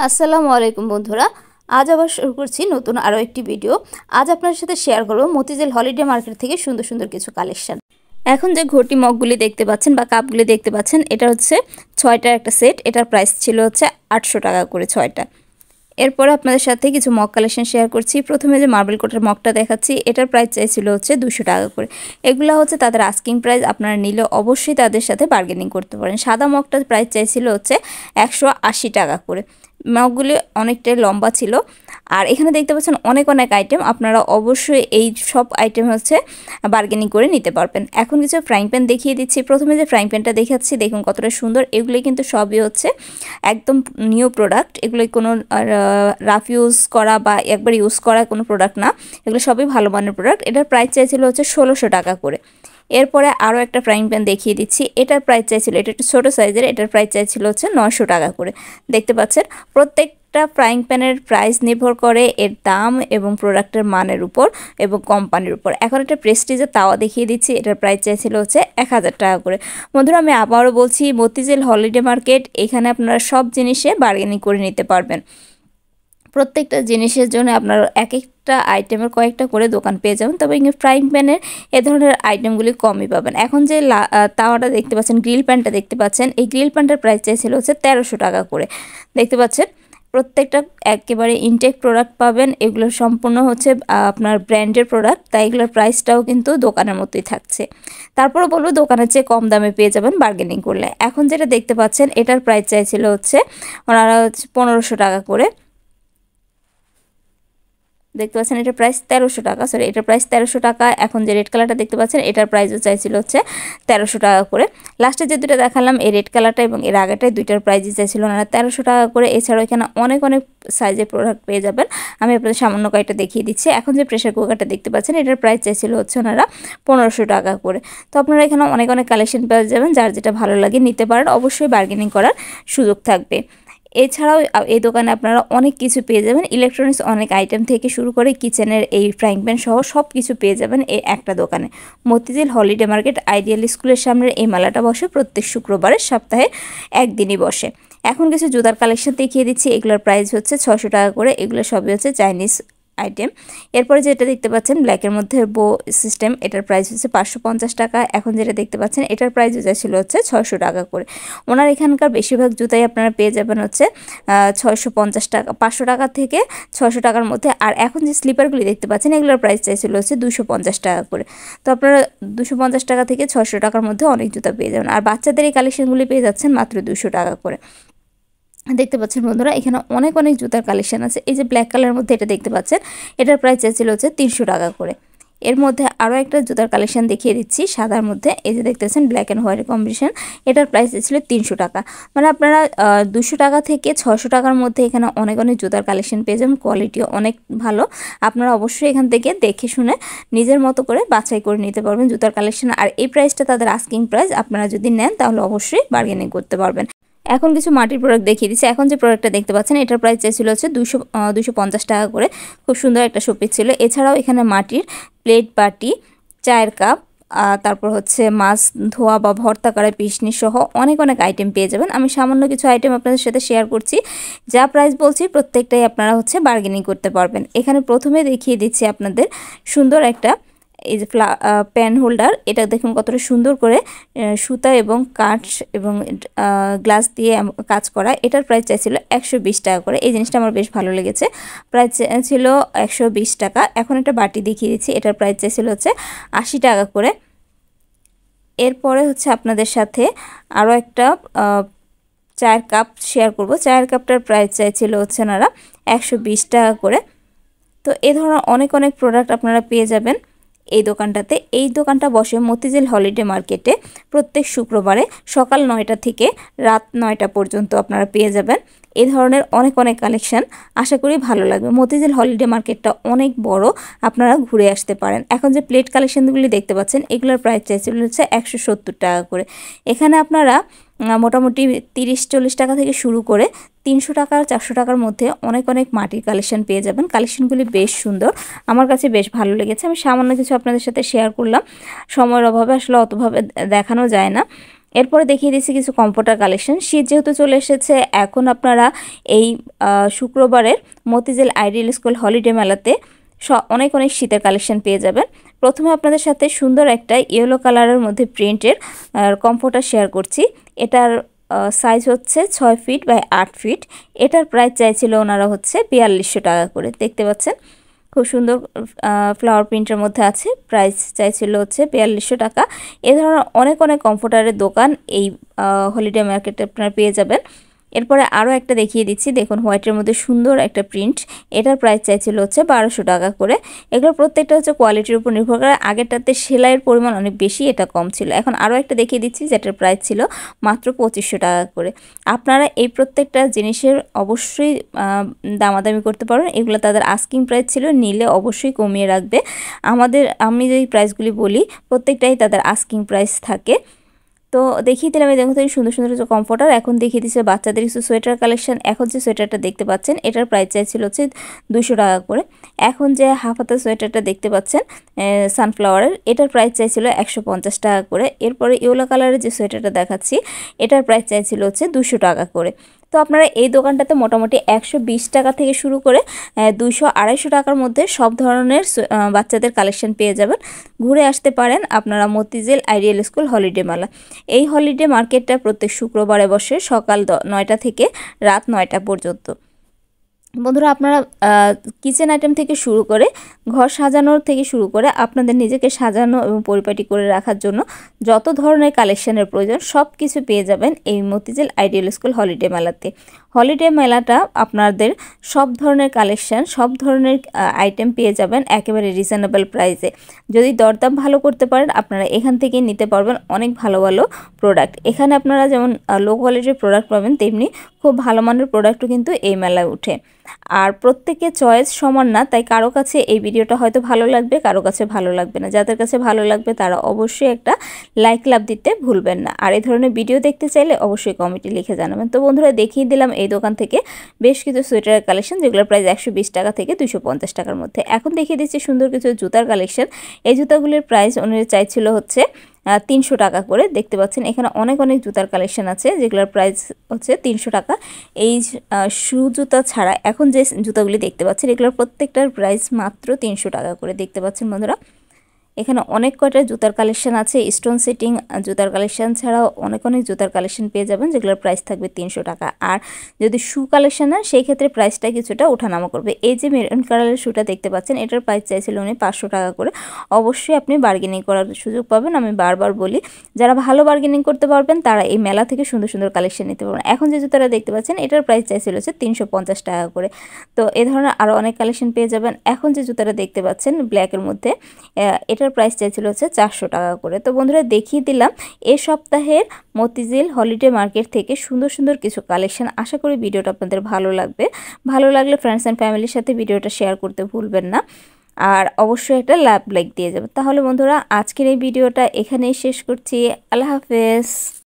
আসসালামু আলাইকুম বন্ধুরা, আজ আবার শুরু করছি নতুন আরও একটি ভিডিও। আজ আপনাদের সাথে শেয়ার করব মতিঝিল হলিডে মার্কেট থেকে সুন্দর সুন্দর কিছু কালেকশন। এখন যে ঘটি মগগুলি দেখতে পাচ্ছেন বা কাপগুলি দেখতে পাচ্ছেন, এটা হচ্ছে 6টার একটা সেট। এটার প্রাইস ছিল হচ্ছে 800 টাকা করে 6টা। এরপরে আপনাদের সাথে কিছু মগ কালেকশন শেয়ার করছি। প্রথমে যে মার্বেল কোটের মগটা দেখাচ্ছি, এটার প্রাইস চাইছিল হচ্ছে 200 টাকা করে। এগুলো হচ্ছে তাদের আস্কিং প্রাইস, আপনারা নিলে অবশ্যই তাদের সাথে বার্গেনিং করতে পারেন। সাদা মগটার প্রাইস চাইছিল হচ্ছে 180 টাকা করে। মগগুলি অনেকটাই লম্বা ছিল। আর এখানে দেখতে পাচ্ছেন অনেক আইটেম, আপনারা অবশ্যই এই সব আইটেম হচ্ছে বার্গেনিং করে নিতে পারবেন। এখন কিছু ফ্রাইং প্যান দেখিয়ে দিচ্ছি। প্রথমে যে ফ্রাইং প্যানটা দেখাচ্ছি, দেখুন কতটা সুন্দর। এগুলি কিন্তু সবই হচ্ছে একদম নিউ প্রোডাক্ট। এগুলি কোনো রাফ ইউজ করা বা একবার ইউজ করা কোনো প্রোডাক্ট না, এগুলো সবই ভালো মানের প্রোডাক্ট। এটার প্রাইস চাইছিল হচ্ছে 1600 টাকা করে। এরপরে আরও একটা ফ্রাইং প্যান দেখিয়ে দিচ্ছি। এটার প্রাইস চাইছিল, এটা একটু ছোটো সাইজের, এটার প্রাইস চাইছিল হচ্ছে 900 টাকা করে। দেখতে পাচ্ছেন প্রত্যেকটা ফ্রাইং প্যানের প্রাইস নির্ভর করে এর দাম এবং প্রোডাক্টের মানের উপর এবং কোম্পানির উপর। এখন একটা প্রেস্টিজের তাওয়া দেখিয়ে দিচ্ছি। এটার প্রাইস চাইছিল হচ্ছে 1000 টাকা করে। বন্ধুরা, আমি আবারও বলছি, মতিঝিল হলিডে মার্কেট, এখানে আপনারা সব জিনিসে বার্গেনিং করে নিতে পারবেন। প্রত্যেকটা জিনিসের জন্য আপনার এক একটা আইটেমের কয়েকটা করে দোকান পেয়ে যাবেন। তবে ফ্রাইং প্যানের এ ধরনের আইটেমগুলি কমই পাবেন। এখন যে তাওয়াটা দেখতে পাচ্ছেন, গ্রিল প্যানটা দেখতে পাচ্ছেন, এই গ্রিল প্যানটার প্রাইস চাইছিল হচ্ছে 1300 টাকা করে। দেখতে পাচ্ছেন প্রত্যেকটা একেবারে ইনটেক প্রোডাক্ট পাবেন। এগুলো সম্পূর্ণ হচ্ছে আপনার ব্র্যান্ডের প্রোডাক্ট, তাই এগুলোর প্রাইসটাও কিন্তু দোকানের মতোই থাকছে। তারপরও বলবো দোকানের চেয়ে কম দামে পেয়ে যাবেন বার্গেনিং করলে। এখন যেটা দেখতে পাচ্ছেন, এটার প্রাইস চাইছিল হচ্ছে ওনারা হচ্ছে 1500 টাকা করে। দেখতে পাচ্ছেন এটার প্রাইস 1300 টাকা, সরি এটার প্রাইস 1300 টাকা। এখন যে রেড কালারটা দেখতে পাচ্ছেন, এটার প্রাইসও চাইছিল হচ্ছে 1300 টাকা করে। লাস্টে যে দুটো দেখালাম, এই রেড কালারটা এবং এর আগেটাই, দুইটার প্রাইসই চাইছিল ওনারা 1300 টাকা করে। এছাড়াও এখানে অনেক সাইজের প্রোডাক্ট পেয়ে যাবেন। আমি আপনাদের সামান্য কয়েকটা দেখিয়ে দিচ্ছি। এখন যে প্রেশার কুকারটা দেখতে পাচ্ছেন, এটার প্রাইস চাইছিল হচ্ছে ওনারা 1500 টাকা করে। তো আপনারা এখানে অনেক কালেকশন পেয়ে যাবেন, যার যেটা ভালো লাগে নিতে পারেন। অবশ্যই বার্গেনিং করার সুযোগ থাকবে। এছাড়াও এই দোকানে আপনারা অনেক কিছু পেয়ে যাবেন, ইলেকট্রনিক্স অনেক আইটেম থেকে শুরু করে কিচেনের এই ফ্রাইং প্যান সহ সব কিছু পেয়ে যাবেন এই একটা দোকানে। মতিঝিল হলিডে মার্কেট আইডিয়াল স্কুলের সামনের এই মেলাটা বসে প্রত্যেক শুক্রবারে, সপ্তাহে একদিনই বসে। এখন কিছু জুতার কালেকশন দেখিয়ে দিচ্ছি। এগুলোর প্রাইস হচ্ছে 600 টাকা করে। এগুলো সবই হচ্ছে চাইনিজ আইটেম। এরপরে যেটা দেখতে পাচ্ছেন ব্ল্যাকের মধ্যে বো সিস্টেম, এটার প্রাইস হচ্ছে 550 টাকা। এখন যেটা দেখতে পাচ্ছেন, এটার প্রাইস ছিল হচ্ছে 600 টাকা করে। ওনার এখানকার বেশিরভাগ জুতাই আপনারা পেয়ে যাবেন হচ্ছে 650 টাকা, 500 টাকা থেকে 600 টাকার মধ্যে। আর এখন যে স্লিপারগুলি দেখতে পাচ্ছেন, এগুলোর প্রাইস চাইছিল হচ্ছে 250 টাকা করে। তো আপনারা 250 টাকা থেকে 600 টাকার মধ্যে অনেক জুতা পেয়ে যাবেন। আর বাচ্চাদের এই কালেকশনগুলি পেয়ে যাচ্ছেন মাত্র 200 টাকা করে। দেখতে পাচ্ছেন বন্ধুরা, এখানে অনেক জুতার কালেকশন আছে। এই যে ব্ল্যাক কালারের মধ্যে এটা দেখতে পাচ্ছেন, এটার প্রাইস চাইছিল হচ্ছে 300 টাকা করে। এর মধ্যে আরও একটা জুতার কালেকশন দেখিয়ে দিচ্ছি সাদার মধ্যে। এই যে দেখতে পাচ্ছেন ব্ল্যাক অ্যান্ড হোয়াইট কম্বিনেশন, এটার প্রাইস ছিল 300 টাকা। মানে আপনারা 200 টাকা থেকে 600 টাকার মধ্যে এখানে অনেক জুতার কালেকশন পেয়ে যাবেন। কোয়ালিটিও অনেক ভালো। আপনারা অবশ্যই এখান থেকে দেখে শুনে নিজের মতো করে বাছাই করে নিতে পারবেন জুতার কালেকশন। আর এই প্রাইসটা তাদের আস্কিং প্রাইস, আপনারা যদি নেন তাহলে অবশ্যই বার্গেনিং করতে পারবেন। এখন কিছু মাটির প্রোডাক্ট দেখিয়ে দিচ্ছি। এখন যে প্রোডাক্টটা দেখতে পাচ্ছেন, এটার প্রাইস চাইছিল হচ্ছে 250 টাকা করে। খুব সুন্দর একটা শোপিস ছিল। এছাড়াও এখানে মাটির প্লেট, বাটি, চায়ের কাপ, তারপর হচ্ছে মাছ ধোয়া বা ভর্তা করা পিসনি সহ অনেক আইটেম পেয়ে যাবেন। আমি সামান্য কিছু আইটেম আপনাদের সাথে শেয়ার করছি। যা প্রাইস বলছি প্রত্যেকটাই আপনারা হচ্ছে বার্গেনিং করতে পারবেন। এখানে প্রথমে দেখিয়ে দিচ্ছি আপনাদের সুন্দর একটা এই যে প্যান হোল্ডার। এটা দেখুন কতটা সুন্দর করে সুতা এবং কাঠ এবং গ্লাস দিয়ে কাজ করা। এটার প্রাইস চাইছিল 120 টাকা করে। এই জিনিসটা আমার বেশ ভালো লেগেছে। প্রাইস ছিল 120 টাকা। এখন একটা বাটি দেখিয়ে দিচ্ছি। এটার প্রাইস চাইছিল হচ্ছে 80 টাকা করে। এরপরে হচ্ছে আপনাদের সাথে আরও একটা চায়ের কাপ শেয়ার করব। চায়ের কাপটার প্রাইস চাইছিল হচ্ছে ওনারা 120 টাকা করে। তো এ ধরনের অনেক প্রোডাক্ট আপনারা পেয়ে যাবেন এই দোকানটাতে। এই দোকানটা বসে মতিঝিল হলিডে মার্কেটে প্রত্যেক শুক্রবারে সকাল 9টা থেকে রাত 9টা পর্যন্ত আপনারা পেয়ে যাবেন এই ধরনের অনেক কালেকশন। আশা করি ভালো লাগবে। মতিঝিল হলিডে মার্কেটটা অনেক বড়, আপনারা ঘুরে আসতে পারেন। এখন যে প্লেট কালেকশনগুলি দেখতে পাচ্ছেন, এগুলোর প্রাইস চাইছিল হচ্ছে 170 টাকা করে। এখানে আপনারা মোটামুটি 30-40 টাকা থেকে শুরু করে 300 টাকা 400 টাকার মধ্যে অনেক মাটির কালেকশন পেয়ে যাবেন। কালেকশনগুলি বেশ সুন্দর, আমার কাছে বেশ ভালো লেগেছে। আমি সামান্য কিছু আপনাদের সাথে শেয়ার করলাম, সময়ের অভাবে আসলে অতভাবে দেখানো যায় না। এরপরে দেখিয়ে দিচ্ছি কিছু কমফোর্টার কালেকশন। শীত যেহেতু চলে এসেছে, এখন আপনারা এই শুক্রবারের মতিঝিল আইডিয়াল স্কুল হলিডে মেলাতে অনেক অনেক শীতের কালেকশন পেয়ে যাবেন। প্রথমে আপনাদের সাথে সুন্দর একটা ইয়েলো কালারের মধ্যে প্রিন্টের কমফোর্টার শেয়ার করছি। এটার সাইজ হচ্ছে 6 ফিট বাই 8 ফিট। এটার প্রাইস চাইছিল ওনারা হচ্ছে 4200 টাকা করে। দেখতে পাচ্ছেন খুব সুন্দর ফ্লাওয়ার প্রিন্টের মধ্যে আছে। প্রাইস চাইছিল হচ্ছে 4200 টাকা। এ ধরনের অনেক অনেক কমফোর্টারের দোকান এই হলিডে মার্কেটে আপনারা পেয়ে যাবেন। এরপরে আরও একটা দেখিয়ে দিচ্ছি, দেখুন হোয়াইটের মধ্যে সুন্দর একটা প্রিন্ট। এটার প্রাইস চাইছিল হচ্ছে 1200 টাকা করে। এগুলো প্রত্যেকটা হচ্ছে কোয়ালিটির উপর নির্ভর করে। আগেরটাতে সেলাইয়ের পরিমাণ অনেক বেশি, এটা কম ছিল। এখন আরও একটা দেখিয়ে দিচ্ছি যেটার প্রাইস ছিল মাত্র 2500 টাকা করে। আপনারা এই প্রত্যেকটা জিনিসের অবশ্যই দামাদামি করতে পারেন। এগুলো তাদের আস্কিং প্রাইস ছিল, নিলে অবশ্যই কমিয়ে রাখবে। আমি যেই প্রাইসগুলি বলি প্রত্যেকটাই তাদের আস্কিং প্রাইস থাকে। তো দেখিয়ে দিলাম এই দেখুন সুন্দর সুন্দর কিছু কমফোর্টার। এখন দেখিয়ে দিচ্ছে বাচ্চাদের কিছু সোয়েটার কালেকশন। এখন যে সোয়েটারটা দেখতে পাচ্ছেন এটার প্রাইস চাইছিল হচ্ছে 200 টাকা করে। এখন যে হাফ হাতা সোয়েটারটা দেখতে পাচ্ছেন সানফ্লাওয়ারের, এটার প্রাইস চাইছিল 150 টাকা করে। এরপরে ইয়েলো কালারের যে সোয়েটারটা দেখাচ্ছি এটার প্রাইস চাইছিল হচ্ছে 200 টাকা করে। তো আপনারা এই দোকানটাতে মোটামুটি 120 টাকা থেকে শুরু করে 200-250 টাকার মধ্যে সব ধরনের বাচ্চাদের কালেকশন পেয়ে যাবেন। ঘুরে আসতে পারেন আপনারা মতিঝিল আইডিয়াল স্কুল হলিডে মেলা। এই হলিডে মার্কেটটা প্রত্যেক শুক্রবারে বসে সকাল 9টা থেকে রাত 9টা পর্যন্ত। বন্ধুরা, আপনারা কিচেন আইটেম থেকে শুরু করে ঘর সাজানোর থেকে শুরু করে আপনাদের নিজেকে সাজানো এবং পরিপাটি করে রাখার জন্য যত ধরনের কালেকশনের প্রয়োজন সব কিছু পেয়ে যাবেন এই মতিঝিল আইডিয়াল স্কুল হলিডে মেলাতে। হলিডে মেলাটা আপনাদের সব ধরনের কালেকশন, সব ধরনের আইটেম পেয়ে যাবেন একেবারে রিজনেবল প্রাইসে। যদি দরদাম ভালো করতে পারেন আপনারা এখান থেকে নিতে পারবেন অনেক ভালো ভালো প্রোডাক্ট। এখানে আপনারা যেমন লো কোয়ালিটির প্রোডাক্ট পাবেন, তেমনি খুব ভালো মানের প্রোডাক্টও কিন্তু এই মেলায় উঠে। আর প্রত্যেকের চয়েস সমান না, তাই কারো কাছে এই ভিডিওটা হয়তো ভালো লাগবে, কারো কাছে ভালো লাগবে না। যাদের কাছে ভালো লাগবে তারা অবশ্যই একটা লাইক লাভ দিতে ভুলবেন না। আর এই ধরনের ভিডিও দেখতে চাইলে অবশ্যই কমেন্টে লিখে জানাবেন। তো বন্ধুরা, দেখিয়ে দিলাম এই দোকান থেকে বেশ কিছু সোয়েটারের কালেকশন, যেগুলোর প্রাইস 120 টাকা থেকে 250 টাকার মধ্যে। এখন দেখিয়ে দিচ্ছি সুন্দর কিছু জুতার কালেকশন। এই জুতাগুলির প্রাইস ওনারা চাইছিল হচ্ছে 300 টাকা করে। দেখতে পাচ্ছেন এখানে অনেক অনেক জুতার কালেকশন আছে যেগুলোর প্রাইস হচ্ছে 300 টাকা। এই শু জুতা ছাড়া এখন যে জুতাগুলি দেখতে পাচ্ছেন এগুলোর প্রত্যেকটার প্রাইস মাত্র 300 টাকা করে। দেখতে পাচ্ছেন বন্ধুরা, এখানে অনেক কয়টা জুতার কালেকশন আছে। স্টোন সেটিং জুতার কালেকশন ছাড়াও অনেক অনেক জুতার কালেকশন পেয়ে যাবেন যেগুলোর প্রাইস থাকবে 300 টাকা। আর যদি শু কালেকশন নেন সেই ক্ষেত্রে প্রাইসটা কিছুটা ওঠানামা করবে। এই যে মেরুন কালারের শুটা দেখতে পাচ্ছেন এটার প্রাইস চাইছিল উনি 500 টাকা করে। অবশ্যই আপনি বার্গেনিং করার সুযোগ পাবেন। আমি বারবার বলি, যারা ভালো বার্গেনিং করতে পারবেন তারা এই মেলা থেকে সুন্দর সুন্দর কালেকশন নিতে পারবেন। এখন যে জুতাটা দেখতে পাচ্ছেন এটার প্রাইস চাইছিল হচ্ছে 350 টাকা করে। তো এ ধরনের আরও অনেক কালেকশন পেয়ে যাবেন। এখন যে জুতাটা দেখতে পাচ্ছেন ব্ল্যাকের মধ্যে, এটার প্রাইস চাইছিল হচ্ছে 400 টাকা করে। তো বন্ধুরা, দেখিয়ে দিলাম এ সপ্তাহের মতিঝিল হলিডে মার্কেট থেকে সুন্দর সুন্দর কিছু কালেকশন। আশা করি ভিডিওটা আপনাদের ভালো লাগবে। ভালো লাগলে ফ্রেন্ডস অ্যান্ড ফ্যামিলির সাথে ভিডিওটা শেয়ার করতে ভুলবেন না। আর অবশ্যই একটা লাইক দিয়ে যাবেন। তাহলে বন্ধুরা, আজকের এই ভিডিওটা এখানেই শেষ করছি। আল্লাহ হাফেজ।